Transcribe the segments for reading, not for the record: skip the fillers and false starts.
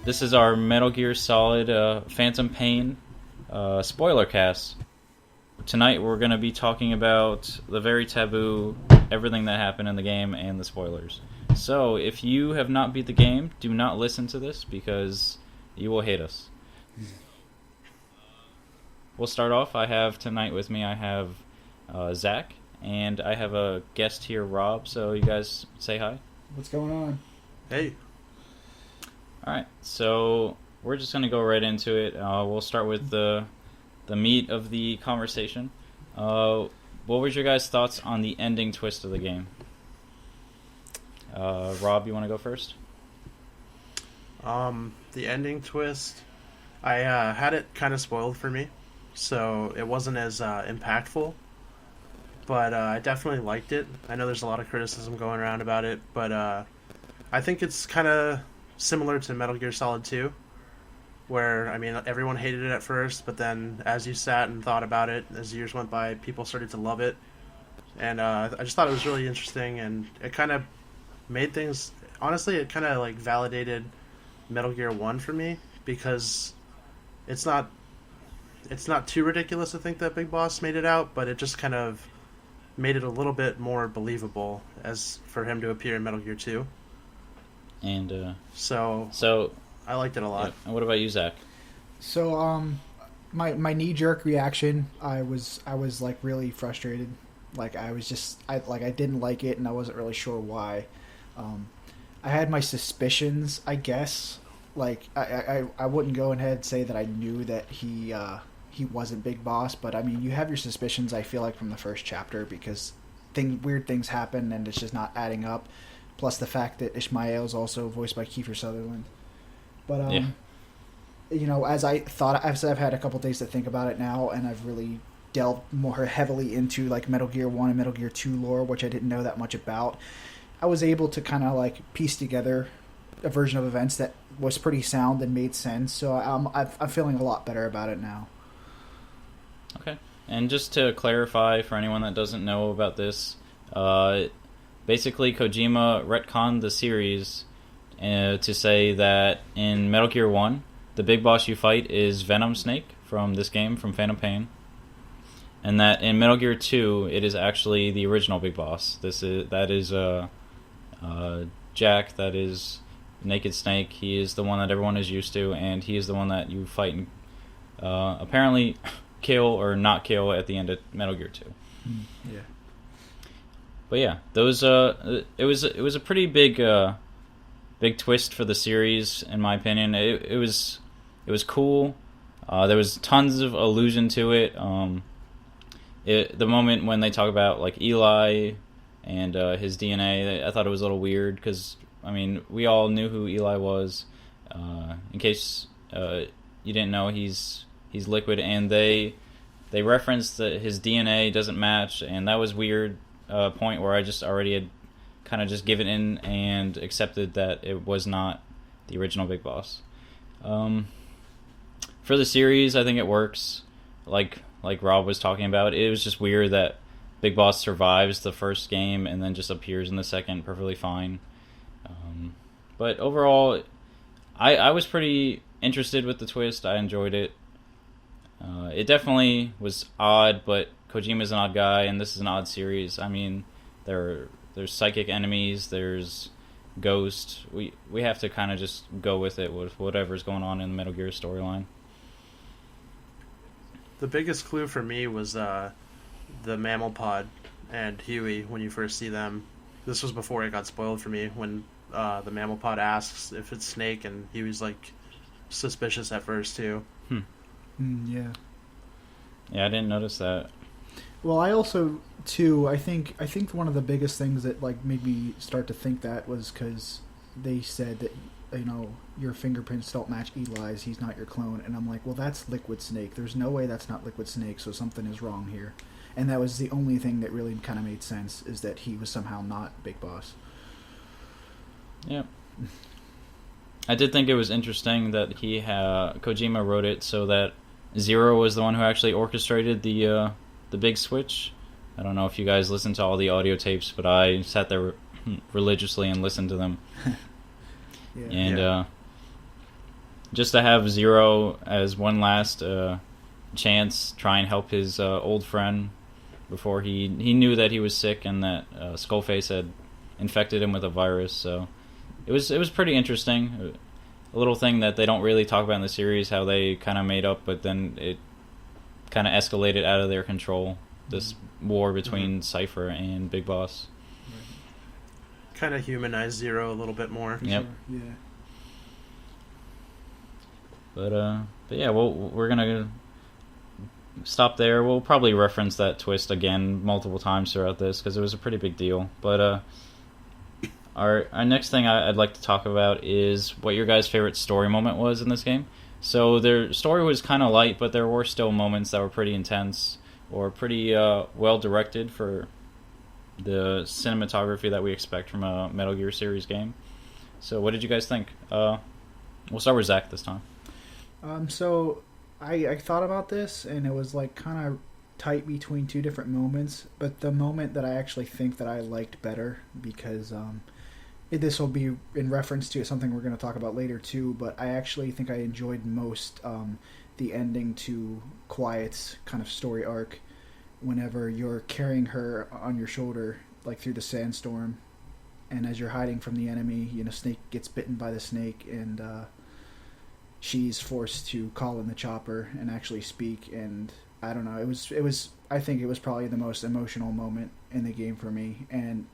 This is our Metal Gear Solid Phantom Pain Spoilercast. Tonight we're going to be talking about the very taboo, everything that happened in the game, and the spoilers. So, if you have not beat the game, do not listen to this because you will hate us. We'll start off. I have tonight with me, I have Zach, and I have a guest here, Rob. So, you guys say hi. What's going on? Hey. Alright, so we're just going to go right into it. We'll start with the meat of the conversation. What was your guys' thoughts on the ending twist of the game? Rob, you want to go first? The ending twist, I had it kind of spoiled for me, so it wasn't as impactful, but I definitely liked it. I know there's a lot of criticism going around about it, but I think it's kind of similar to Metal Gear Solid 2, where, I mean, everyone hated it at first, but then as you sat and thought about it, as years went by, people started to love it, and I just thought it was really interesting, and it kind of made things, honestly, it kind of, like, validated Metal Gear 1 for me, because it's not too ridiculous to think that Big Boss made it out, but it just kind of made it a little bit more believable as for him to appear in Metal Gear 2. And so I liked it a lot. Yeah. And what about you, Zach? So, my knee jerk reaction, I was like really frustrated. Like I didn't like it, and I wasn't really sure why. I had my suspicions, I guess. Like I wouldn't go ahead and say that I knew that he wasn't Big Boss, but I mean, you have your suspicions. I feel like from the first chapter because weird things happen, and it's just not adding up. Plus the fact that Ishmael is also voiced by Kiefer Sutherland. But you know, as I've had a couple days to think about it now, and I've really delved more heavily into like Metal Gear 1 and Metal Gear 2 lore, which I didn't know that much about. I was able to kind of like piece together a version of events that was pretty sound and made sense. So I'm feeling a lot better about it now. Okay. And just to clarify for anyone that doesn't know about this, basically Kojima retconned the series to say that in Metal Gear 1, the big boss you fight is Venom Snake from this game, from Phantom Pain. And that in Metal Gear 2, it is actually the original big boss. That is Jack, that is Naked Snake. He is the one that everyone is used to, and he is the one that you fight and apparently kill or not kill at the end of Metal Gear 2. Yeah. But yeah, those it was a pretty big twist for the series, in my opinion. It was cool. There was tons of allusion to it. The moment when they talk about like Eli and his DNA, I thought it was a little weird because I mean we all knew who Eli was. In case you didn't know, he's Liquid, and they referenced that his DNA doesn't match, and that was weird. Point where I just already had kind of just given in and accepted that it was not the original Big Boss. For the series, I think it works. Like Rob was talking about, it was just weird that Big Boss survives the first game and then just appears in the second perfectly fine. But overall, I was pretty interested with the twist. I enjoyed it. It definitely was odd, but Kojima's an odd guy, and this is an odd series. I mean, there's psychic enemies, there's Ghost. We have to kind of just go with it with whatever's going on in the Metal Gear storyline. The biggest clue for me was the Mammal Pod and Huey when you first see them. This was before it got spoiled for me when the Mammal Pod asks if it's Snake, and Huey's like suspicious at first too. Yeah. Yeah, I didn't notice that. Well, I also too. I think one of the biggest things that like made me start to think that was because they said that your fingerprints don't match Eli's. He's not your clone, and I'm like, well, that's Liquid Snake. There's no way that's not Liquid Snake. So something is wrong here, and that was the only thing that really kind of made sense is that he was somehow not Big Boss. Yeah. I did think it was interesting that Kojima wrote it so that Zero was the one who actually orchestrated the big switch. I don't know if you guys listened to all the audio tapes, but I sat there religiously and listened to them. Yeah. And just to have Zero as one last chance, try and help his old friend before he knew that he was sick and that Skullface had infected him with a virus. So it was pretty interesting. A little thing that they don't really talk about in the series, how they kind of made up, but then it kind of escalated out of their control. This war between Cypher and Big Boss. Kind of humanized Zero a little bit more. Yep. Yeah. But yeah, we're gonna stop there. We'll probably reference that twist again multiple times throughout this because it was a pretty big deal. But our next thing I'd like to talk about is what your guys' favorite story moment was in this game. So their story was kind of light, but there were still moments that were pretty intense or pretty well directed for the cinematography that we expect from a Metal Gear series game. So what did you guys think? We'll start with Zach this time. So I thought about this, and it was like kind of tight between two different moments, but the moment that I actually think that I liked better, because this will be in reference to something we're going to talk about later too, but I actually think I enjoyed most the ending to Quiet's kind of story arc, whenever you're carrying her on your shoulder like through the sandstorm, and as you're hiding from the enemy, Snake gets bitten by the snake, and she's forced to call in the chopper and actually speak. And I don't know, it was I think it was probably the most emotional moment in the game for me, and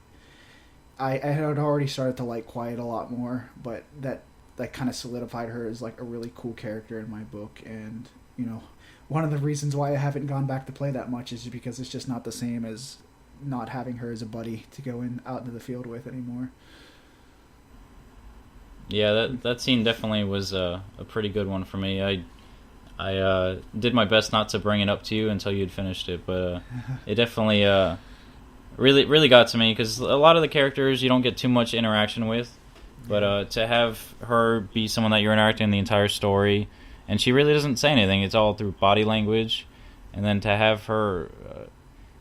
I had already started to like Quiet a lot more, but that kind of solidified her as like a really cool character in my book. And one of the reasons why I haven't gone back to play that much is because it's just not the same as not having her as a buddy to go out into the field with anymore. Yeah, that scene definitely was a pretty good one for me. I did my best not to bring it up to you until you'd finished it, but it definitely really got to me, because a lot of the characters you don't get too much interaction with, but to have her be someone that you're interacting in the entire story, and she really doesn't say anything, it's all through body language, and then to have her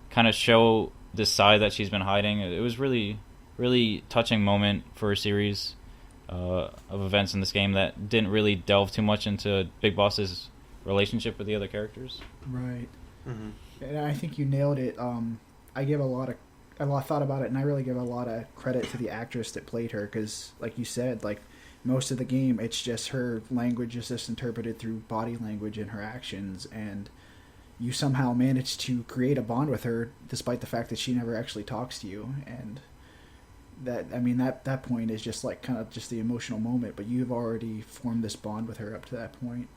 kind of show this side that she's been hiding, it was really touching moment for a series of events in this game that didn't really delve too much into Big Boss's relationship with the other characters. Right. Mm-hmm. And I think you nailed it. I thought about it, and I really give a lot of credit to the actress that played her, because, like you said, like most of the game, it's just her language is just interpreted through body language and her actions, and you somehow manage to create a bond with her despite the fact that she never actually talks to you. And that point is just like kind of just the emotional moment, but you've already formed this bond with her up to that point.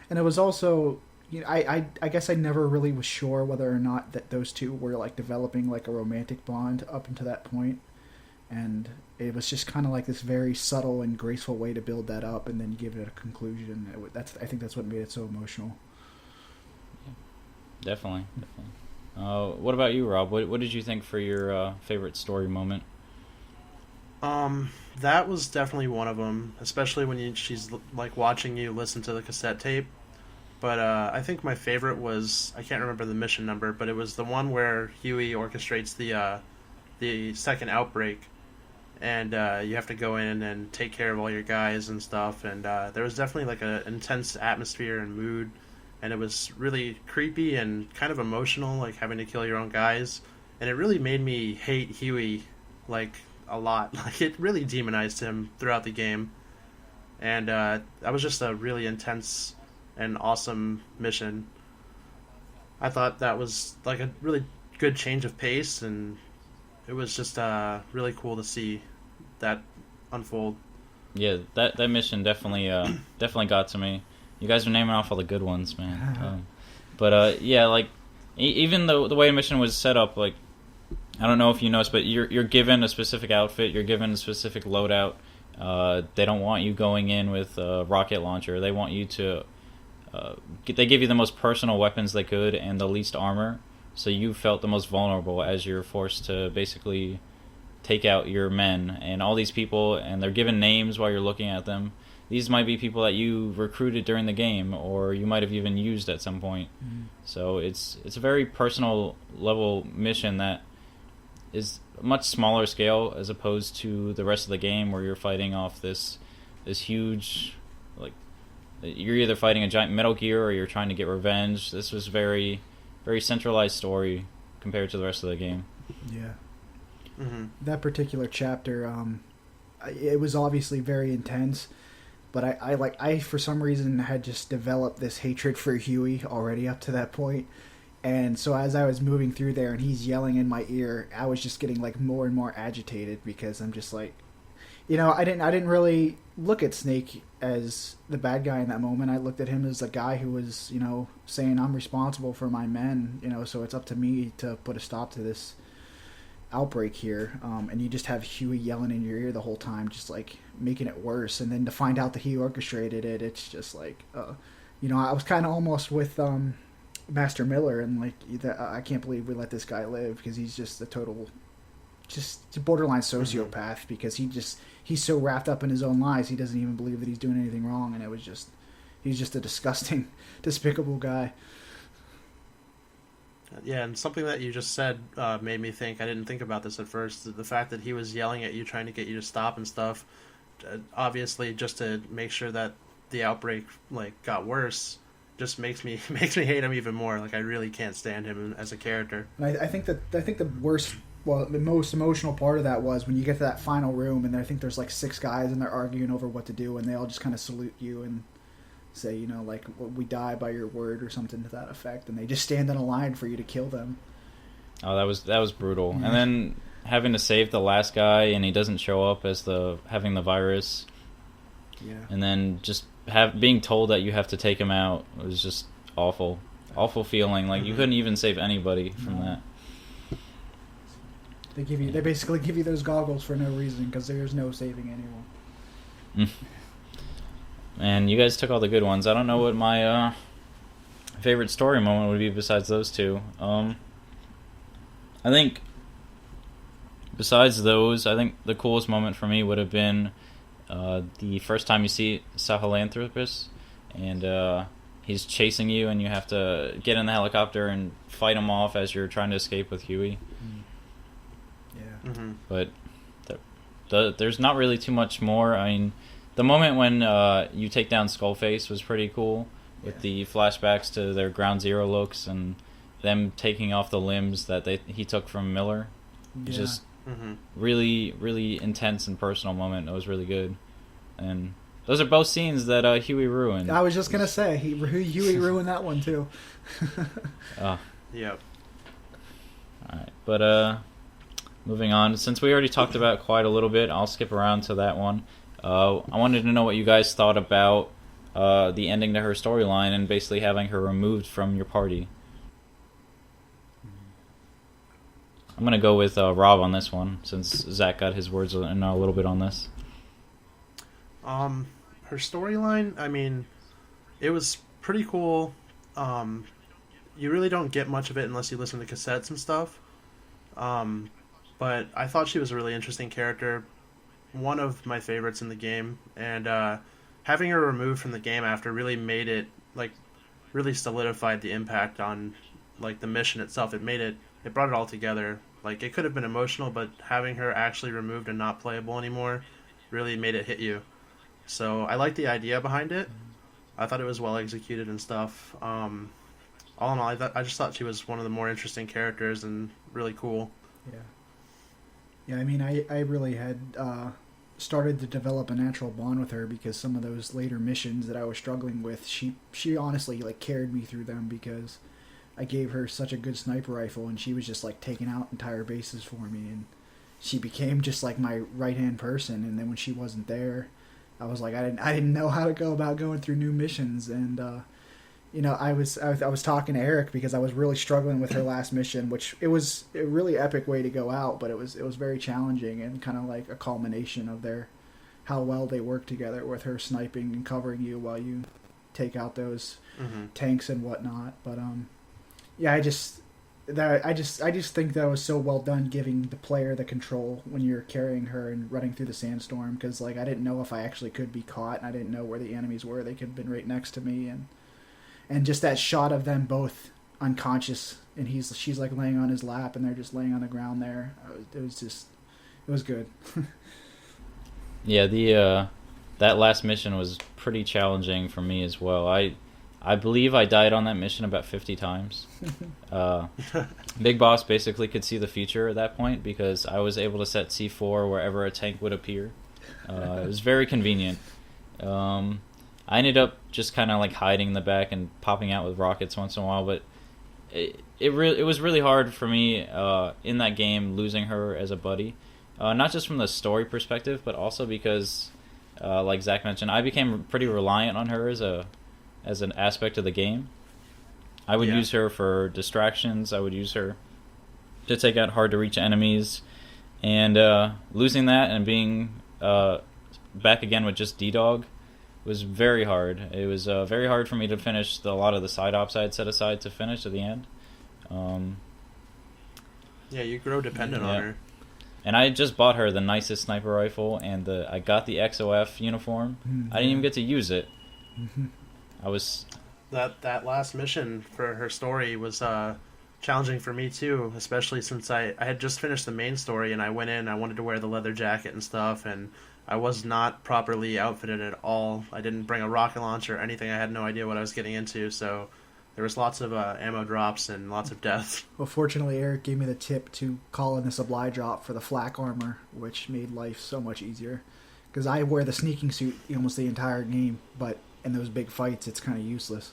And it was also, I guess I never really was sure whether or not that those two were like developing like a romantic bond up until that point. And it was just kind of like this very subtle and graceful way to build that up and then give it a conclusion. I think that's what made it so emotional. Definitely. What about you, Rob? What did you think for your favorite story moment? That was definitely one of them, especially when she's like watching you listen to the cassette tape. But I think my favorite was, I can't remember the mission number, but it was the one where Huey orchestrates the second outbreak, and you have to go in and take care of all your guys and stuff. And there was definitely like an intense atmosphere and mood, and it was really creepy and kind of emotional, like having to kill your own guys. And it really made me hate Huey like a lot. Like, it really demonized him throughout the game, and that was just a really intense and awesome mission. I thought that was like a really good change of pace, and it was just really cool to see that unfold. Yeah, that mission definitely got to me. You guys are naming off all the good ones, man. But yeah, like even the way a mission was set up, like, I don't know if you noticed, but you're given a specific outfit, you're given a specific loadout. They don't want you going in with a rocket launcher. They want you to. They give you the most personal weapons they could and the least armor, so you felt the most vulnerable as you're forced to basically take out your men. And all these people, and they're given names while you're looking at them. These might be people that you recruited during the game, or you might have even used at some point. Mm-hmm. So it's a very personal level mission that is a much smaller scale as opposed to the rest of the game, where you're fighting off this huge, like, you're either fighting a giant Metal Gear or you're trying to get revenge. This was very, very centralized story compared to the rest of the game. Yeah. Mm-hmm. That particular chapter, it was obviously very intense, but I for some reason had just developed this hatred for Huey already up to that point. And so as I was moving through there and he's yelling in my ear, I was just getting like more and more agitated because I'm just like, I didn't really look at Snake as the bad guy in that moment. I looked at him as a guy who was, saying I'm responsible for my men, so it's up to me to put a stop to this outbreak here. And you just have Huey yelling in your ear the whole time, just like making it worse. And then to find out that he orchestrated it, it's just like, I was kind of almost with Master Miller, and like I can't believe we let this guy live because he's just a total, just borderline sociopath. Mm-hmm. Because he's so wrapped up in his own lies, he doesn't even believe that he's doing anything wrong, and he's just a disgusting, despicable guy. Yeah, and something that you just said made me think. I didn't think about this at first. The fact that he was yelling at you, trying to get you to stop and stuff, obviously just to make sure that the outbreak got worse. Just makes me hate him even more. Like I really can't stand him as a character. And I think the worst, the most emotional part of that was when you get to that final room, and I think there's like 6 guys and they're arguing over what to do, and they all just kind of salute you and say, we die by your word or something to that effect, and they just stand in a line for you to kill them. Oh, that was brutal. Yeah. And then having to save the last guy, and he doesn't show up as having the virus. Yeah. And then just being told that you have to take him out was just awful feeling. Like you couldn't even save anybody from that. They basically give you those goggles for no reason because there's no saving anyone. And you guys took all the good ones. I don't know what my favorite story moment would be besides those two. I think besides those, I think the coolest moment for me would have been the first time you see Sahelanthropus, and he's chasing you, and you have to get in the helicopter and fight him off as you're trying to escape with Huey. Yeah. Mm-hmm. But there's not really too much more. I mean, the moment when you take down Skullface was pretty cool, with the flashbacks to their Ground Zero looks and them taking off the limbs that he took from Miller. Yeah. Just really, really intense and personal moment. It was really good. And those are both scenes that Huey ruined. I was just going to say, Huey ruined that one too. Yep. Alright, but moving on. Since we already talked about quite a little bit, I'll skip around to that one. I wanted to know what you guys thought about the ending to her storyline and basically having her removed from your party. I'm going to go with Rob on this one, since Zach got his words in a little bit on this. Her storyline, I mean, it was pretty cool. You really don't get much of it unless you listen to cassettes and stuff. But I thought she was a really interesting character. One of my favorites in the game. And having her removed from the game after really made it, really solidified the impact on, the mission itself. It brought it all together. It could have been emotional, but having her actually removed and not playable anymore really made it hit you. So I like the idea behind it. I thought it was well executed and stuff. All in all, I just thought she was one of the more interesting characters and really cool. Yeah. Yeah, I mean, I really had started to develop a natural bond with her because some of those later missions that I was struggling with, she honestly carried me through them because I gave her such a good sniper rifle, and she was just taking out entire bases for me, and she became just my right hand person. And then when she wasn't there, I was I didn't know how to go about going through new missions, and I was talking to Eric because I was really struggling with her last mission, which it was a really epic way to go out, but it was very challenging and kind of a culmination of how well they work together with her sniping and covering you while you take out those tanks and whatnot. But yeah, I just think that was so well done, giving the player the control when you're carrying her and running through the sandstorm. Because I didn't know if I actually could be caught, and I didn't know where the enemies were. They could have been right next to me, and just that shot of them both unconscious, and she's laying on his lap, and they're just laying on the ground there. It was good. Yeah, that last mission was pretty challenging for me as well. I believe I died on that mission about 50 times. Big Boss basically could see the future at that point because I was able to set C4 wherever a tank would appear. It was very convenient. I ended up just kind of like hiding in the back and popping out with rockets once in a while, but it was really hard for me in that game losing her as a buddy. Not just from the story perspective, but also because, like Zach mentioned, I became pretty reliant on her as an aspect of the game. I would use her for distractions. I would use her to take out hard-to-reach enemies. And losing that and being back again with just D-Dog was very hard. It was very hard for me to finish a lot of the side ops I had set aside to finish at the end. Yeah, you grow dependent on her. And I just bought her the nicest sniper rifle, and I got the XOF uniform. I didn't even get to use it. I was... That last mission for her story was challenging for me too, especially since I had just finished the main story and I went in, I wanted to wear the leather jacket and stuff, and I was not properly outfitted at all. I didn't bring a rocket launcher or anything. I had no idea what I was getting into, so there was lots of ammo drops and lots of deaths. Well, fortunately, Eric gave me the tip to call in the supply drop for the flak armor, which made life so much easier. Because I wear the sneaking suit almost the entire game, but in those big fights, it's kind of useless.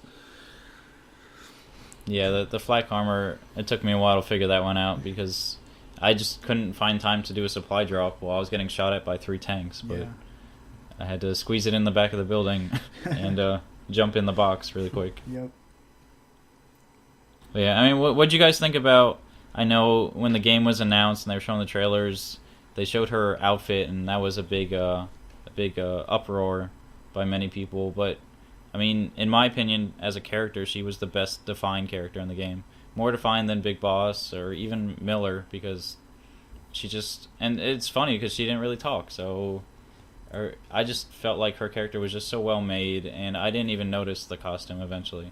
Yeah, the flak armor, it took me a while to figure that one out because I just couldn't find time to do a supply drop while I was getting shot at by 3 tanks. But I had to squeeze it in the back of the building and jump in the box really quick. Yep. But yeah, I mean, what'd you guys think about... I know when the game was announced and they were showing the trailers, they showed her outfit, and that was a big uproar by many people. But I mean, in my opinion, as a character, she was the best defined character in the game. More defined than Big Boss or even Miller, because she just... And it's funny because she didn't really talk, so... I just felt like her character was just so well made, and I didn't even notice the costume eventually.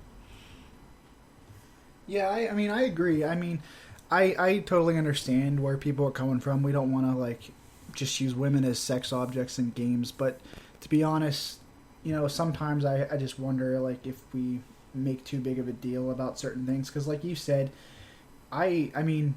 Yeah, I mean, I agree. I mean, I totally understand where people are coming from. We don't want to, like, just use women as sex objects in games, but to be honest, you know, sometimes I just wonder, like, if we make too big of a deal about certain things, because like you said, I mean,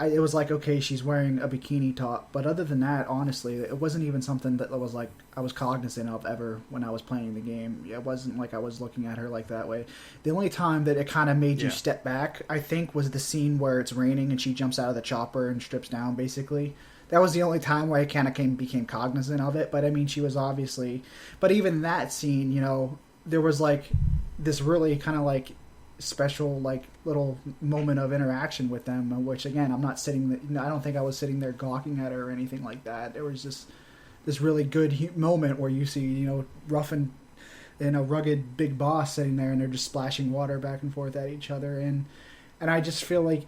it was like, okay, she's wearing a bikini top, but other than that, honestly, it wasn't even something that was like I was cognizant of ever when I was playing the game. It wasn't like I was looking at her like that way. The only time that it kind of made you step back, I think, was the scene where it's raining and she jumps out of the chopper and strips down, basically. That was the only time where I kind of became cognizant of it. But I mean, she was obviously... But even that scene, you know, there was like this really kind of like special like little moment of interaction with them, which again, I'm not sitting... I don't think I was sitting there gawking at her or anything like that. There was just this really good moment where you see, you know, rough and a rugged Big Boss sitting there, and they're just splashing water back and forth at each other, and I just feel like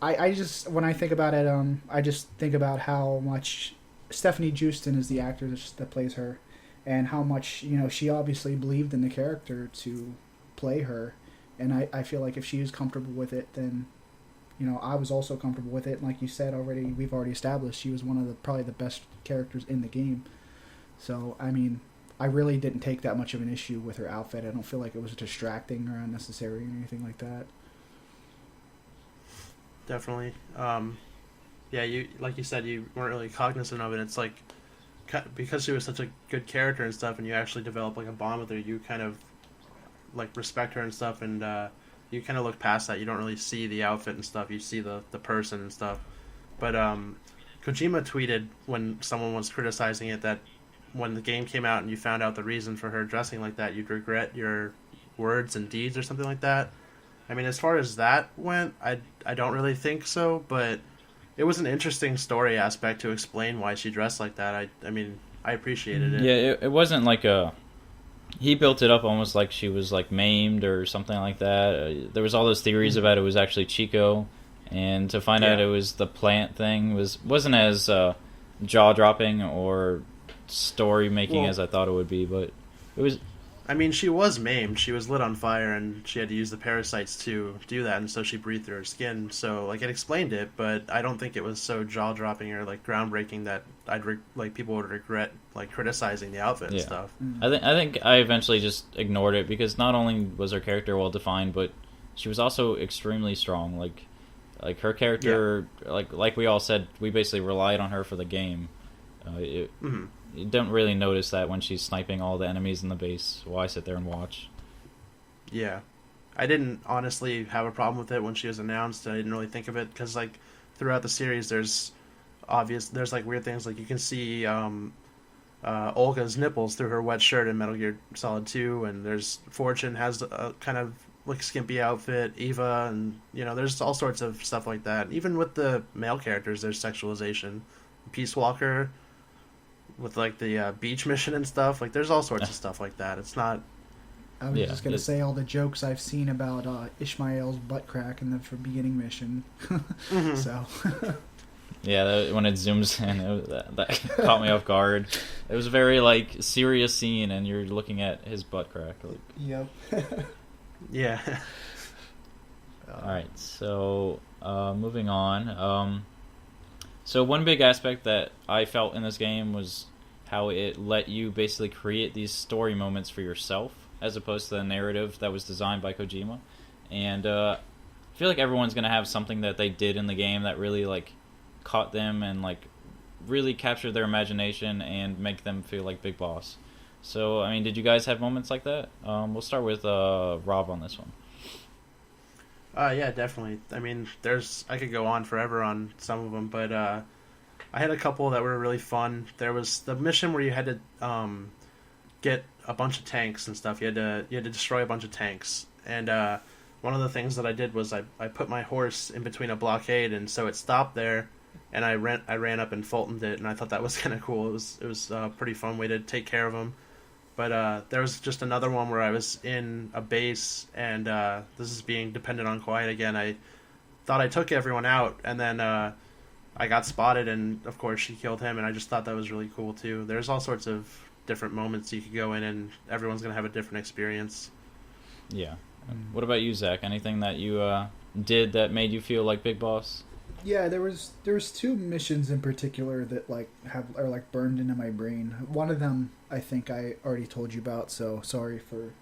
I just, when I think about it, I just think about how much Stephanie Justin is the actor that plays her, and how much, you know, she obviously believed in the character to play her, and I feel like if she was comfortable with it, then, you know, I was also comfortable with it, and like you said already, we've already established she was one of probably the best characters in the game. So, I mean, I really didn't take that much of an issue with her outfit. I don't feel like it was distracting or unnecessary or anything like that. Definitely. Yeah, you, like you said, you weren't really cognizant of it. It's like, because she was such a good character and stuff, and you actually develop like a bond with her, you kind of like respect her and stuff, and you kind of look past that. You don't really see the outfit and stuff. You see the person and stuff. But Kojima tweeted when someone was criticizing it that when the game came out and you found out the reason for her dressing like that, you'd regret your words and deeds or something like that. I mean, as far as that went, I don't really think so, but it was an interesting story aspect to explain why she dressed like that. I mean, I appreciated it. Yeah, it wasn't like a... He built it up almost like she was like maimed or something like that. There was all those theories about it was actually Chico, and to find out it was the plant thing wasn't as jaw-dropping or story-making as I thought it would be, but it was... I mean, she was maimed. She was lit on fire, and she had to use the parasites to do that, and so she breathed through her skin. So, like, it explained it, but I don't think it was so jaw dropping or like groundbreaking that like people would regret like criticizing the outfit and stuff. I think I eventually just ignored it because not only was her character well defined, but she was also extremely strong. Like her character, like we all said, we basically relied on her for the game. You don't really notice that when she's sniping all the enemies in the base while I sit there and watch. Yeah. I didn't honestly have a problem with it when she was announced. I didn't really think of it because, like, throughout the series, there's like weird things. Like, you can see Olga's nipples through her wet shirt in Metal Gear Solid 2, and there's Fortune has a kind of like skimpy outfit, Eva, and there's all sorts of stuff like that. Even with the male characters, there's sexualization. Peace Walker with like the beach mission and stuff. Like, there's all sorts of stuff like that. It's not. I was just gonna say all the jokes I've seen about Ishmael's butt crack in the beginning mission. So. Yeah, when it zooms in, that caught me off guard. It was a very like serious scene, and you're looking at his butt crack. Like... Yep. Yeah. All right, so moving on. So one big aspect that I felt in this game was how it let you basically create these story moments for yourself, as opposed to the narrative that was designed by Kojima. And I feel like everyone's gonna have something that they did in the game that really like caught them and like really captured their imagination and make them feel like Big Boss. So I mean, did you guys have moments like that? We'll start with Rob on this one. Yeah, definitely. I mean, I could go on forever on some of them, but I had a couple that were really fun. There was the mission where you had to get a bunch of tanks and stuff. You had to destroy a bunch of tanks, and one of the things that I did was I put my horse in between a blockade, and so it stopped there, and I ran up and Fultoned it, and I thought that was kind of cool. It was a pretty fun way to take care of them. But there was just another one where I was in a base, and this is being dependent on quiet again. I thought I took everyone out, and then I got spotted, and of course she killed him, and I just thought that was really cool too. There's all sorts of different moments you could go in, and everyone's going to have a different experience. Yeah. What about you, Zach? Anything that you did that made you feel like Big Boss? Yeah, there was two missions in particular that are burned into my brain. One of them I think I already told you about, so sorry for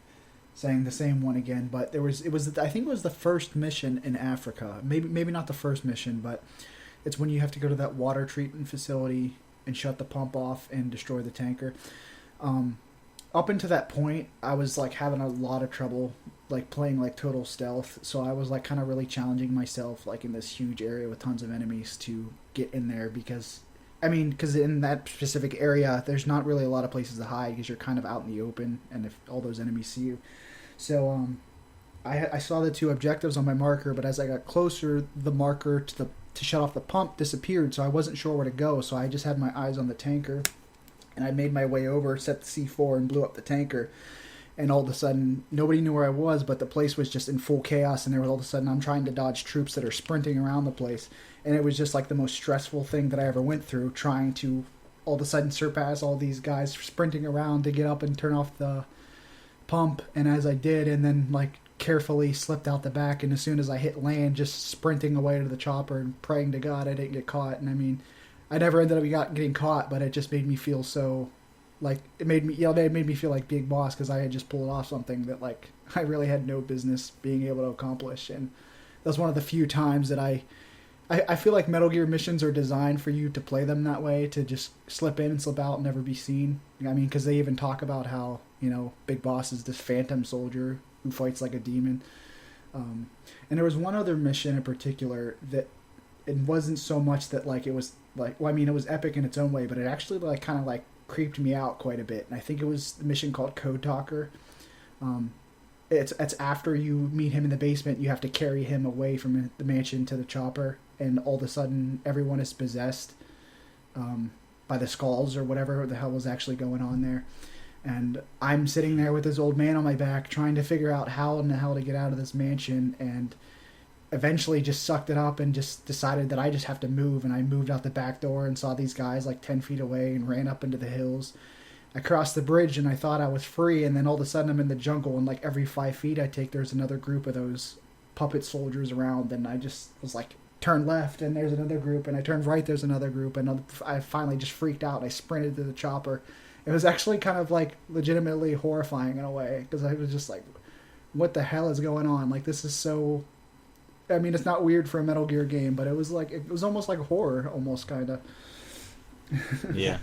saying the same one again. But I think it was the first mission in Africa. Maybe not the first mission, but it's when you have to go to that water treatment facility and shut the pump off and destroy the tanker. Up until that point, I was like having a lot of trouble like playing like total stealth, so I was like kind of really challenging myself like in this huge area with tons of enemies to get in there because in that specific area there's not really a lot of places to hide because you're kind of out in the open and if all those enemies see you. So I saw the two objectives on my marker, but as I got closer, the marker to shut off the pump disappeared, so I wasn't sure where to go, so I just had my eyes on the tanker and I made my way over, set the C4 and blew up the tanker. And all of a sudden, nobody knew where I was, but the place was just in full chaos. And there was all of a sudden, I'm trying to dodge troops that are sprinting around the place. And it was just like the most stressful thing that I ever went through, trying to all of a sudden surpass all these guys sprinting around to get up and turn off the pump. And as I did, and then like carefully slipped out the back. And as soon as I hit land, just sprinting away to the chopper and praying to God I didn't get caught. And I mean, I never ended up getting caught, but it just made me feel so... Like, it made me feel like Big Boss because I had just pulled off something that, like, I really had no business being able to accomplish. And that was one of the few times that I feel like Metal Gear missions are designed for you to play them that way, to just slip in and slip out and never be seen. I mean, because they even talk about how, Big Boss is this phantom soldier who fights like a demon. And there was one other mission in particular that it wasn't so much that, like, it was, like, well, I mean, it was epic in its own way, but it actually, like, kind of, like, creeped me out quite a bit, and I think it was the mission called Code Talker. It's after you meet him in the basement, you have to carry him away from the mansion to the chopper, and all of a sudden everyone is possessed by the skulls or whatever the hell was actually going on there. And I'm sitting there with this old man on my back trying to figure out how in the hell to get out of this mansion, and eventually just sucked it up and just decided that I just have to move, and I moved out the back door and saw these guys like 10 feet away and ran up into the hills. I crossed the bridge and I thought I was free, and then all of a sudden I'm in the jungle, and like every 5 feet I take, there's another group of those puppet soldiers around, and I just was like, turn left and there's another group, and I turned right, there's another group, and I finally just freaked out and I sprinted to the chopper. It was actually kind of like legitimately horrifying in a way, because I was just like, what the hell is going on? Like, this is so, I mean, it's not weird for a Metal Gear game, but it was like, it was almost like horror, almost kind of. Yeah.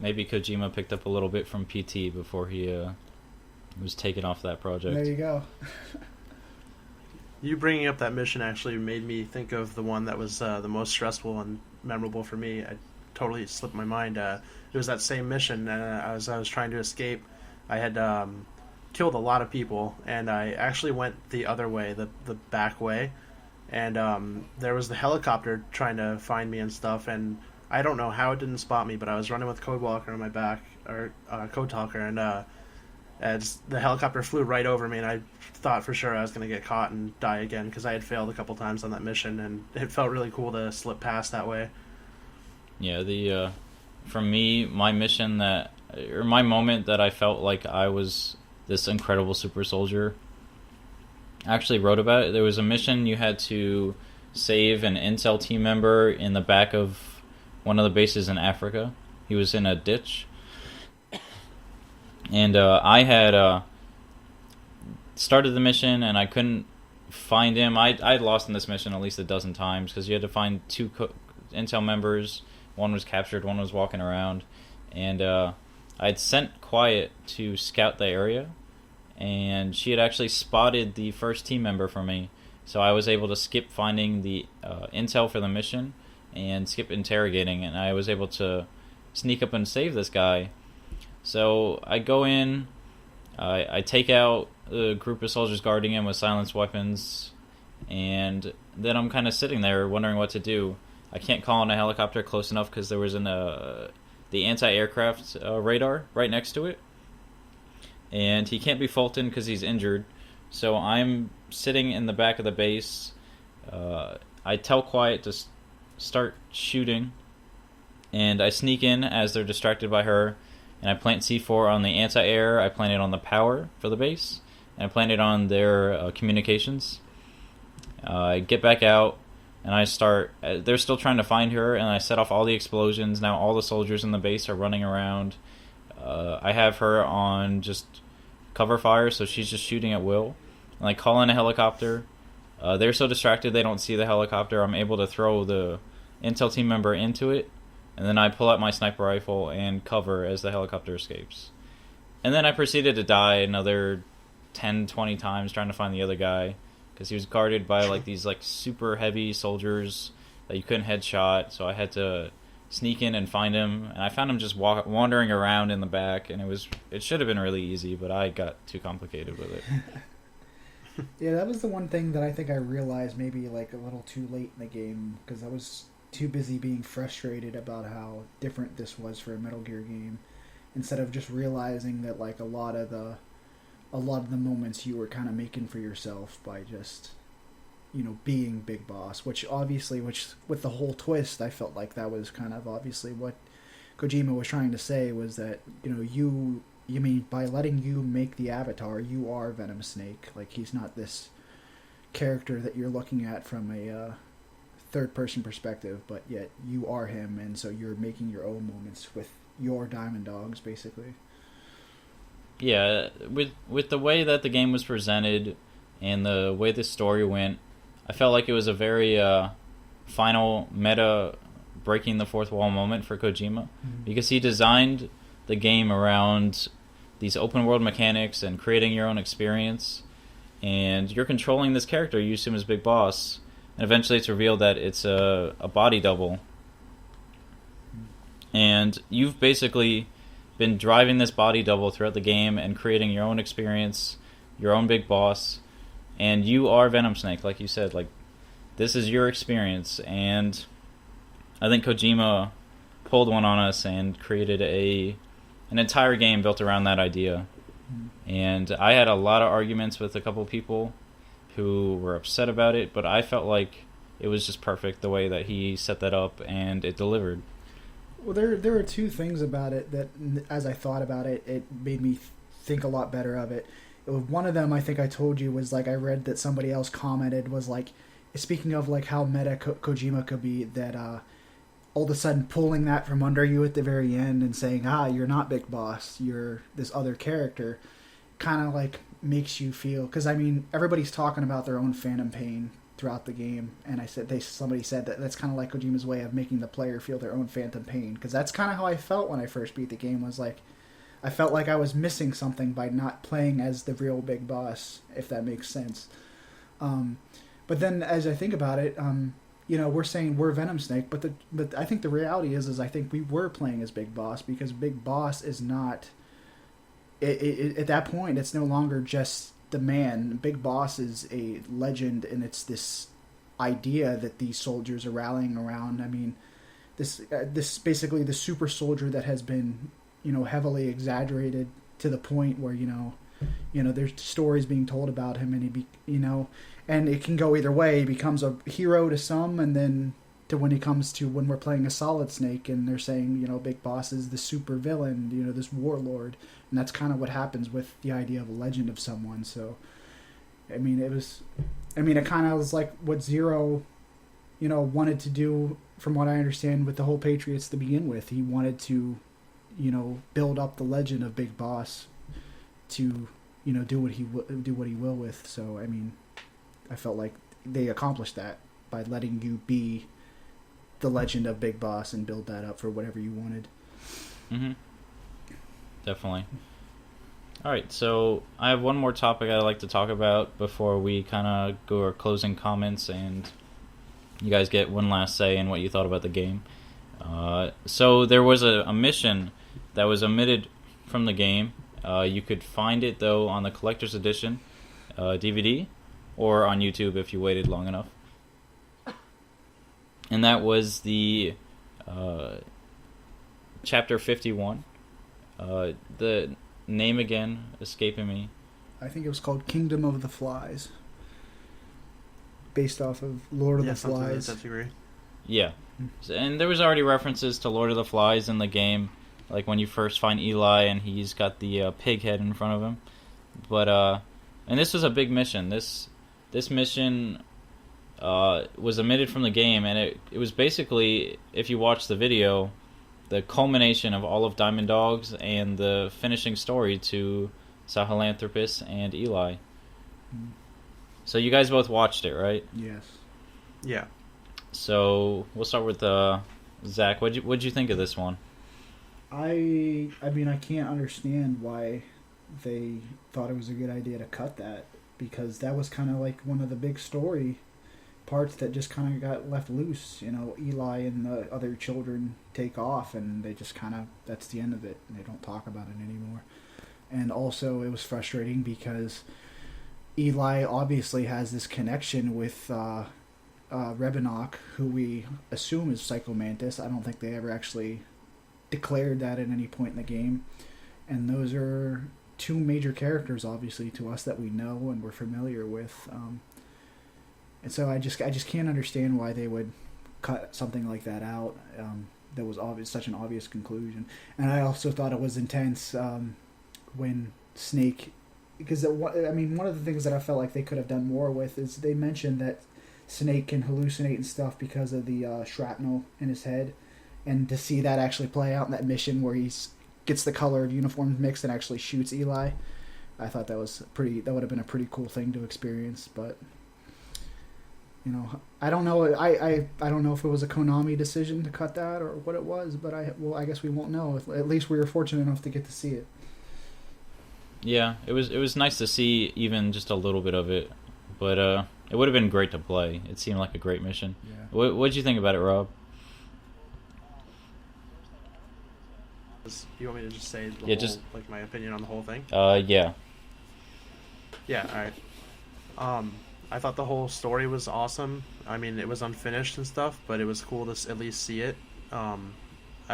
Maybe Kojima picked up a little bit from PT before he was taken off that project. There you go. You bringing up that mission actually made me think of the one that was the most stressful and memorable for me. I totally slipped my mind. It was that same mission, and as I was trying to escape, I had killed a lot of people, and I actually went the other way, the back way, and there was the helicopter trying to find me and stuff, and I don't know how it didn't spot me, but I was running with Code Walker on my back, or Code Talker, and as the helicopter flew right over me, and I thought for sure I was going to get caught and die again, because I had failed a couple times on that mission, and it felt really cool to slip past that way. Yeah, for me, my moment that I felt like I was this incredible super soldier, I actually wrote about it. There was a mission you had to save an Intel team member in the back of one of the bases in Africa. He was in a ditch. And I had started the mission, and I couldn't find him. I'd lost in this mission at least a dozen times, because you had to find two Intel members. One was captured, one was walking around. And I'd sent Quiet to scout the area, and she had actually spotted the first team member for me. So I was able to skip finding the intel for the mission and skip interrogating, and I was able to sneak up and save this guy. So I go in, I take out the group of soldiers guarding him with silenced weapons, and then I'm kind of sitting there wondering what to do. I can't call in a helicopter close enough because there was the anti-aircraft radar right next to it, and he can't be faulted because he's injured. So I'm sitting in the back of the base. I tell Quiet to start shooting, and I sneak in as they're distracted by her, and I plant C4 on the anti-air. I plant it on the power for the base, and I plant it on their communications. I get back out, and I start. They're still trying to find her, and I set off all the explosions. Now all the soldiers in the base are running around. I have her on just cover fire, so she's just shooting at will. And I call in a helicopter. They're so distracted they don't see the helicopter. I'm able to throw the intel team member into it, and then I pull out my sniper rifle and cover as the helicopter escapes. And then I proceeded to die another 10, 20 times trying to find the other guy, because he was guarded by like these like super heavy soldiers that you couldn't headshot. So I had to sneak in and find him, and I found him just wandering around in the back, and it should have been really easy, but I got too complicated with it. Yeah, that was the one thing that I think I realized maybe like a little too late in the game, because I was too busy being frustrated about how different this was for a Metal Gear game, instead of just realizing that like a lot of the moments you were kind of making for yourself by just, you know, being Big Boss, which with the whole twist, I felt like that was kind of obviously what Kojima was trying to say, was that, you know, you mean by letting you make the avatar, you are Venom Snake. Like, he's not this character that you're looking at from a third-person perspective, but yet you are him, and so you're making your own moments with your Diamond Dogs, basically. Yeah, with the way that the game was presented and the way the story went, I felt like it was a very final meta breaking the fourth wall moment for Kojima, because he designed the game around these open world mechanics and creating your own experience, and you're controlling this character you assume is Big Boss, and eventually it's revealed that it's a body double, and you've basically been driving this body double throughout the game and creating your own experience, your own Big Boss, and you are Venom Snake, like you said. Like, this is your experience, and I think Kojima pulled one on us and created an entire game built around that idea. And I had a lot of arguments with a couple people who were upset about it, but I felt like it was just perfect the way that he set that up, and it delivered. Well, there are two things about it that, as I thought about it, it made me think a lot better of it. One of them, I think I told you, was like I read that somebody else commented was like, speaking of like how meta Kojima could be, that all of a sudden pulling that from under you at the very end and saying, you're not Big Boss, you're this other character, kind of like makes you feel, because I mean everybody's talking about their own phantom pain throughout the game, and somebody said that that's kind of like Kojima's way of making the player feel their own phantom pain, because that's kind of how I felt when I first beat the game. Was like I felt like I was missing something by not playing as the real Big Boss, if that makes sense. But then as I think about it, we're saying we're Venom Snake, but I think the reality is I think we were playing as Big Boss, because Big Boss is not. At that point, it's no longer just the man. Big Boss is a legend, and it's this idea that these soldiers are rallying around. I mean, this basically the super soldier that has been, heavily exaggerated to the point where there's stories being told about him, and and it can go either way. He becomes a hero to some, and then to when we're playing a Solid Snake, and they're saying, Big Boss is the super villain, this warlord. And that's kind of what happens with the idea of a legend of someone. So, it kind of was like what Zero, wanted to do, from what I understand, with the whole Patriots to begin with. He wanted to, build up the legend of Big Boss to, do what he will with. So, I felt like they accomplished that by letting you be the legend of Big Boss and build that up for whatever you wanted. Mm-hmm. Definitely. All right, so I have one more topic I'd like to talk about before we kind of go our closing comments and you guys get one last say in what you thought about the game. So there was a mission that was omitted from the game. You could find it, though, on the Collector's Edition DVD or on YouTube if you waited long enough. And that was the Chapter 51. The name again escaping me. I think it was called Kingdom of the Flies, based off of Lord of the Flies. That's agree. Yeah, and there was already references to Lord of the Flies in the game, like when you first find Eli and he's got the pig head in front of him. But and this was a big mission. This mission was omitted from the game, and it was basically, if you watch the video, the culmination of all of Diamond Dogs and the finishing story to Sahelanthropus and Eli. So you guys both watched it, right? Yes. Yeah. So we'll start with Zach. What'd you think of this one? I can't understand why they thought it was a good idea to cut that, because that was kind of like one of the big story parts that just kind of got left loose. Eli and the other children take off, and they just kind of, that's the end of it, and they don't talk about it anymore. And also it was frustrating because Eli obviously has this connection with Rebenock, who we assume is Psycho Mantis. I don't think they ever actually declared that at any point in the game, and those are two major characters obviously to us that we know and we're familiar with. And so I just can't understand why they would cut something like that out. That was such an obvious conclusion. And I also thought it was intense when Snake, because one of the things that I felt like they could have done more with is they mentioned that Snake can hallucinate and stuff because of the shrapnel in his head, and to see that actually play out in that mission where he gets the color of uniforms mixed and actually shoots Eli, I thought that would have been a pretty cool thing to experience. But I don't know. I don't know if it was a Konami decision to cut that or what it was, but I guess we won't know. At least we were fortunate enough to get to see it. Yeah, it was nice to see even just a little bit of it, but it would have been great to play. It seemed like a great mission. Yeah. What did you think about it, Rob? You want me to just say my opinion on the whole thing? Yeah. Yeah, alright. I thought the whole story was awesome. It was unfinished and stuff, but it was cool to at least see it. I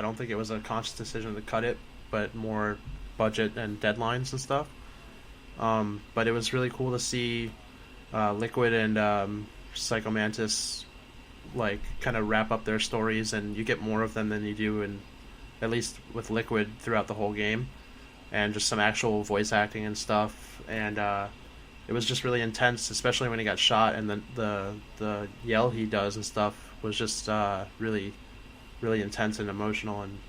don't think it was a conscious decision to cut it, but more budget and deadlines and stuff. But it was really cool to see Liquid and Psycho Mantis kind of wrap up their stories, and you get more of them than you do in at least with Liquid throughout the whole game, and just some actual voice acting and stuff. And it was just really intense, especially when he got shot, and the yell he does and stuff was just really really intense and emotional. And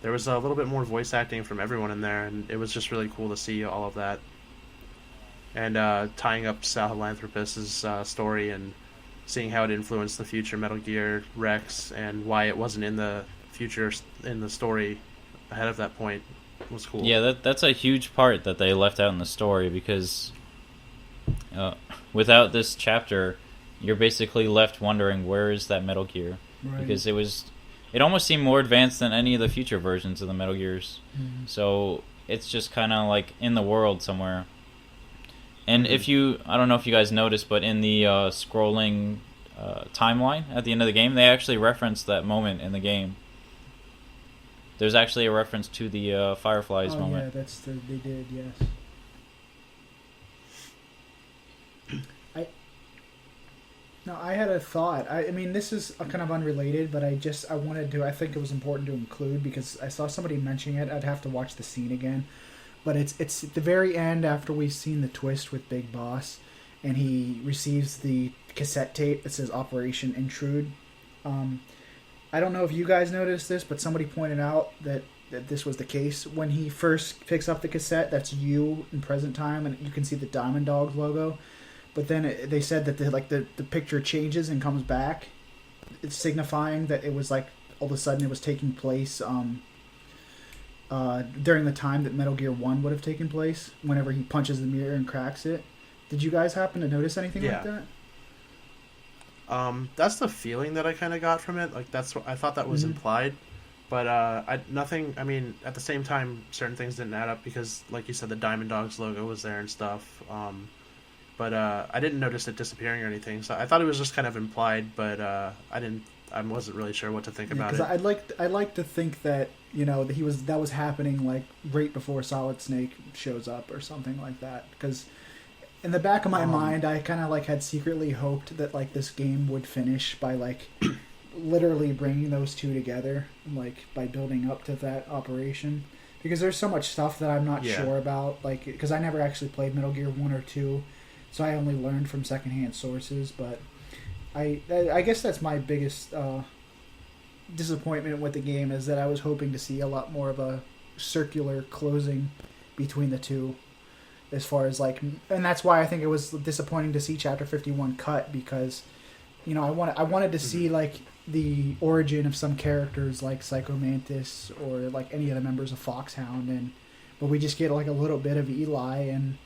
there was a little bit more voice acting from everyone in there, and it was just really cool to see all of that. And tying up Sahelanthropus's story and seeing how it influenced the future Metal Gear Rex and why it wasn't in the future in the story ahead of that point was cool. Yeah, that's a huge part that they left out in the story, because without this chapter, you're basically left wondering where is that Metal Gear, Right. because it almost seemed more advanced than any of the future versions of the Metal Gears. Mhm. So it's just kind of like in the world somewhere. And if you, I don't know if you guys noticed, but in the scrolling timeline at the end of the game, they actually referenced that moment in the game. There's actually a reference to the Fireflies Oh moment. yeah, they did, yes. I had a thought. I mean, this is kind of unrelated, but I think it was important to include because I saw somebody mentioning it. I'd have to watch the scene again. But it's at the very end after we've seen the twist with Big Boss, and he receives the cassette tape that says Operation Intrude. I don't know if you guys noticed this, but somebody pointed out that this was the case. When he first picks up the cassette, that's you in present time, and you can see the Diamond Dogs logo. But then they said that the picture changes and comes back. It's signifying that it was like all of a sudden it was taking place during the time that Metal Gear 1 would have taken place, whenever he punches the mirror and cracks it. Did you guys happen to notice anything like that? That's the feeling that I kind of got from it. Like that's what I thought that was implied, but nothing. I mean, at the same time, certain things didn't add up because, like you said, the Diamond Dogs logo was there and stuff. But I didn't notice it disappearing or anything, so I thought it was just kind of implied. But I wasn't really sure what to think about it. I'd like to think that that was happening like right before Solid Snake shows up or something like that. Because in the back of my mind, I kind of like had secretly hoped that like this game would finish by like literally bringing those two together, like by building up to that operation. Because there's so much stuff that I'm not sure about, like because I never actually played Metal Gear 1 or 2. So I only learned from secondhand sources, but I guess that's my biggest disappointment with the game is that I was hoping to see a lot more of a circular closing between the two, as far as like, and that's why I think it was disappointing to see Chapter 51 cut because, I wanted to see like the origin of some characters like Psycho Mantis or like any of the members of Foxhound, but we just get like a little bit of Eli and.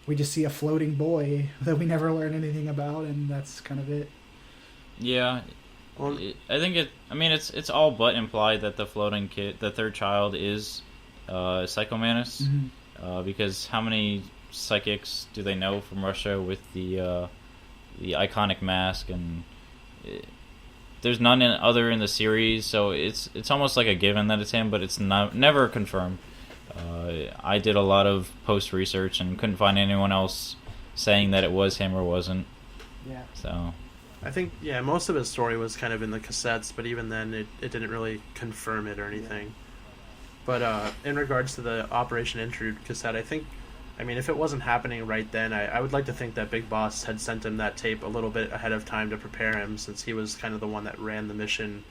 We just see a floating boy that we never learn anything about, and that's kind of it. Yeah, I think it's all but implied that the floating kid, the third child, is Psycho Mantis, because how many psychics do they know from Russia with the iconic mask, and there's none other in the series, so it's almost like a given that it's him, but it's never confirmed. I did a lot of post research and couldn't find anyone else saying that it was him or wasn't. Yeah. So I think most of his story was kind of in the cassettes, but even then it didn't really confirm it or anything. But in regards to the Operation Intrude cassette, if it wasn't happening right then, I would like to think that Big Boss had sent him that tape a little bit ahead of time to prepare him, since he was kind of the one that ran the mission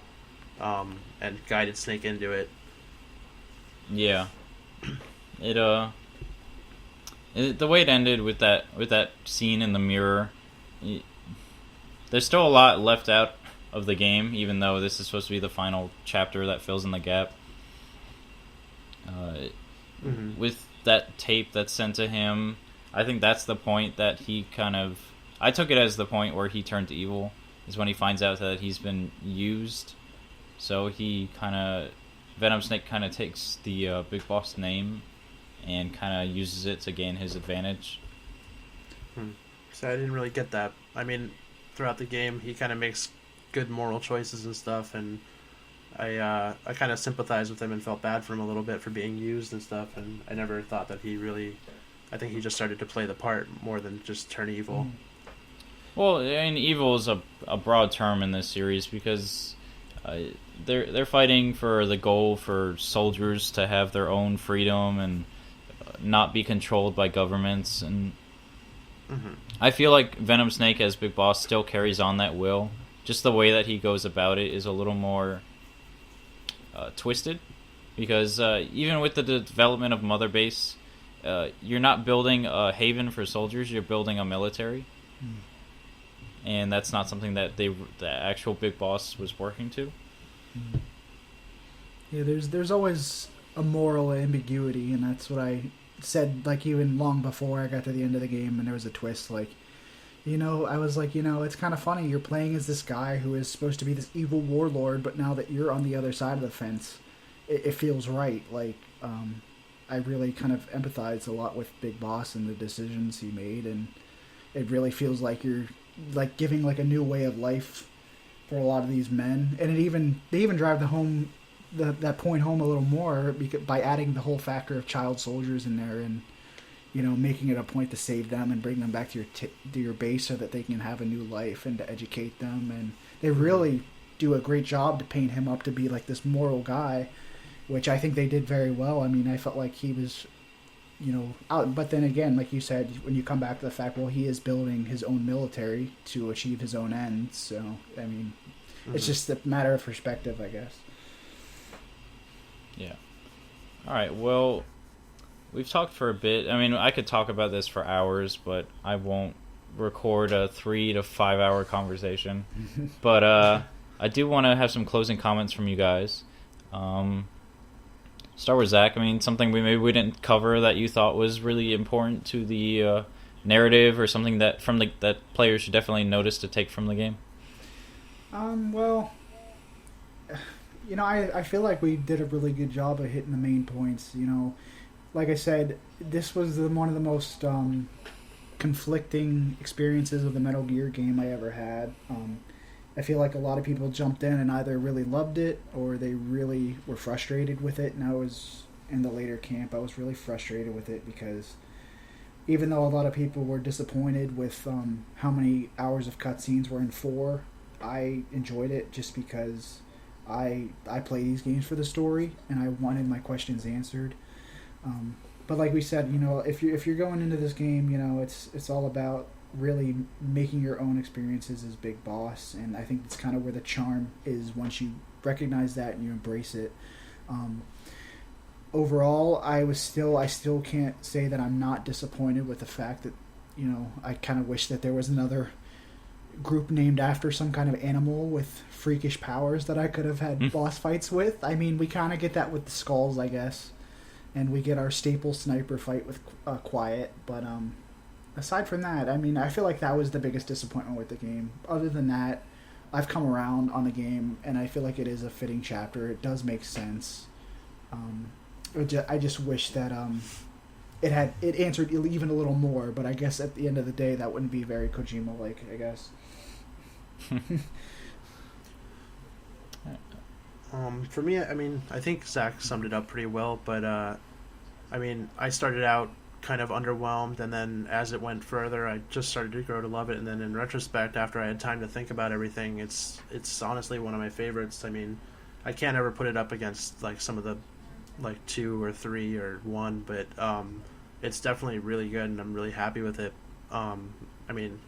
and guided Snake into it. Yeah. The way it ended with that scene in the mirror, there's still a lot left out of the game, even though this is supposed to be the final chapter that fills in the gap. With that tape that's sent to him, I think that's the point that he I took it as the point where he turned evil, is when he finds out that he's been used. So he Venom Snake takes the Big Boss name and uses it to gain his advantage. So I didn't really get that. I mean, throughout the game, he makes good moral choices and stuff, and I kind of sympathized with him and felt bad for him a little bit for being used and stuff, and I never thought that he really... I think he just started to play the part more than just turn evil. Well, I mean, evil is a broad term in this series because they're fighting for the goal for soldiers to have their own freedom and not be controlled by governments. And I feel like Venom Snake as Big Boss still carries on that will. Just the way that he goes about it is a little more twisted, because even with the development of Mother Base, you're not building a haven for soldiers, you're building a military. And that's not something that the actual Big Boss was working to. Yeah, there's always a moral ambiguity, and that's what I said, like, even long before I got to the end of the game and there was a twist. Like, I was like, it's kind of funny. You're playing as this guy who is supposed to be this evil warlord, but now that you're on the other side of the fence, it feels right. Like, I really kind of empathize a lot with Big Boss and the decisions he made, and it really feels like you're like giving like a new way of life for a lot of these men. And they even drive that point home a little more by adding the whole factor of child soldiers in there, and making it a point to save them and bring them back to your base so that they can have a new life and to educate them. And they really do a great job to paint him up to be like this moral guy, which I think they did very well. I mean, I felt like he was out, but then again, like you said, when you come back to the fact, well, he is building his own military to achieve his own ends. So I mean, it's just a matter of perspective, I guess. Yeah. All right. Well, we've talked for a bit. I mean, I could talk about this for hours, but I won't record a 3 to 5 hour conversation. But I do want to have some closing comments from you guys. Start with Zach. I mean, something we didn't cover that you thought was really important to the narrative, or something that that players should definitely notice to take from the game. Well, I feel like we did a really good job of hitting the main points. Like I said, this was one of the most conflicting experiences of the Metal Gear game I ever had. I feel like a lot of people jumped in and either really loved it or they really were frustrated with it. And I was in the later camp. I was really frustrated with it because even though a lot of people were disappointed with how many hours of cutscenes were in 4, I enjoyed it just because I play these games for the story and I wanted my questions answered. But like we said, if you're going into this game, it's all about really making your own experiences as Big Boss, and I think that's kind of where the charm is once you recognize that and you embrace it. Overall, I still can't say that I'm not disappointed with the fact that I kind of wish that there was another group named after some kind of animal with freakish powers that I could have had boss fights with. I mean, we kind of get that with the Skulls, I guess, and we get our staple sniper fight with Quiet, but aside from that, I mean, I feel like that was the biggest disappointment with the game. Other than that, I've come around on the game, and I feel like it is a fitting chapter. It does make sense. I just wish that it answered even a little more, but I guess at the end of the day, that wouldn't be very Kojima-like, I guess. For me, I mean, I think Zach summed it up pretty well, but I mean, I started out kind of underwhelmed, and then as it went further, I just started to grow to love it. And then in retrospect, after I had time to think about everything, it's honestly one of my favorites. I mean, I can't ever put it up against like some of the like 2 or 3 or 1, but it's definitely really good, and I'm really happy with it. I mean,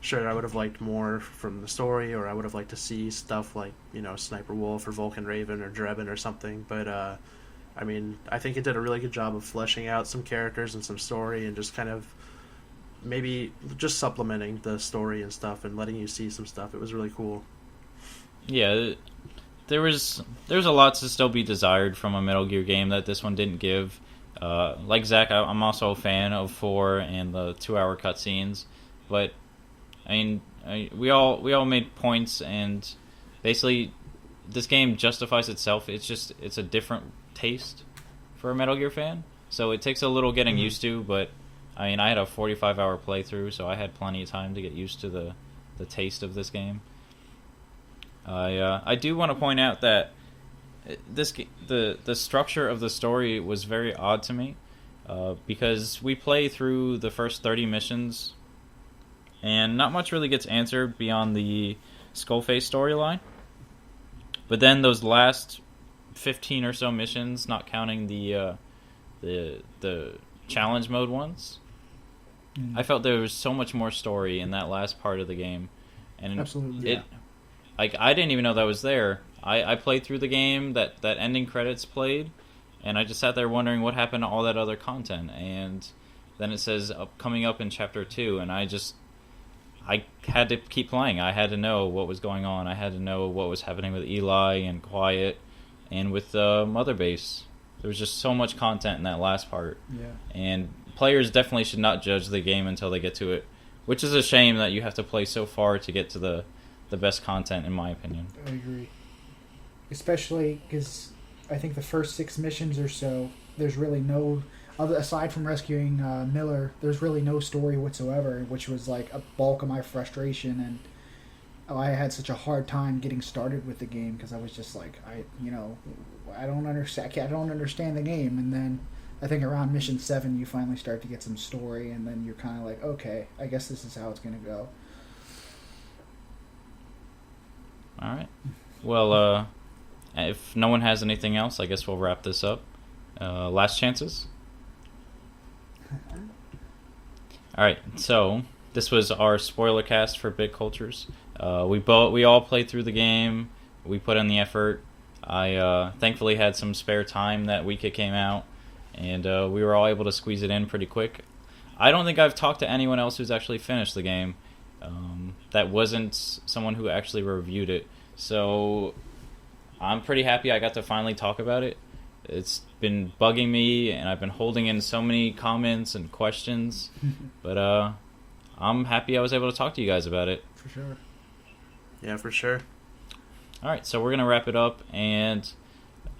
sure, I would have liked more from the story, or I would have liked to see stuff like Sniper Wolf or Vulcan Raven or Drebin or something, but I mean, I think it did a really good job of fleshing out some characters and some story, and just kind of maybe just supplementing the story and stuff and letting you see some stuff. It was really cool. Yeah, there was a lot to still be desired from a Metal Gear game that this one didn't give. Like Zach, I'm also a fan of 4 and the 2-hour cutscenes, but I mean, we all made points, and basically this game justifies itself. It's a different taste for a Metal Gear fan, so it takes a little getting used to, but I mean, I had a 45-hour playthrough, so I had plenty of time to get used to the taste of this game. I do want to point out that the structure of the story was very odd to me, because we play through the first 30 missions and not much really gets answered beyond the Skullface storyline. But then those last 15 or so missions, not counting the challenge mode ones, I felt there was so much more story in that last part of the game, and Absolutely. it like I didn't even know that was there. I played through the game, that ending credits played, and I just sat there wondering what happened to all that other content. And then it says coming up in chapter 2, and I had to keep playing. I had to know what was going on. I had to know what was happening with Eli and Quiet and with Mother Base. There was just so much content in that last part. Yeah. And players definitely should not judge the game until they get to it, which is a shame that you have to play so far to get to the best content, in my opinion. I agree. Especially because I think the first 6 missions or so, there's really no, aside from rescuing Miller, there's really no story whatsoever, which was like a bulk of my frustration. And I had such a hard time getting started with the game because I was just like, I don't understand the game. And then I think around mission 7, you finally start to get some story, and then you're kind of like, okay, I guess this is how it's gonna go. All right. Well, if no one has anything else, I guess we'll wrap this up. Last chances? Alright, so this was our spoiler cast for Big Cultures. We all played through the game. We put in the effort. I thankfully had some spare time that week it came out, and we were all able to squeeze it in pretty quick. I don't think I've talked to anyone else who's actually finished the game that wasn't someone who actually reviewed it. So I'm pretty happy I got to finally talk about it. It's been bugging me, and I've been holding in so many comments and questions. But I'm happy I was able to talk to you guys about it. For sure. Yeah, for sure. Alright, so we're going to wrap it up, and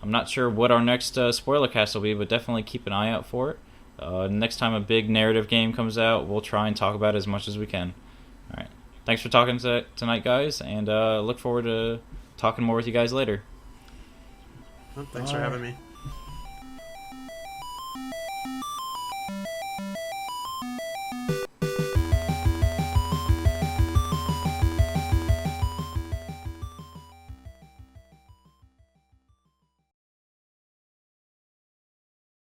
I'm not sure what our next spoiler cast will be, but definitely keep an eye out for it. Next time a big narrative game comes out, we'll try and talk about it as much as we can. Alright. Thanks for talking tonight, guys, and look forward to talking more with you guys later. Well, thanks for having me.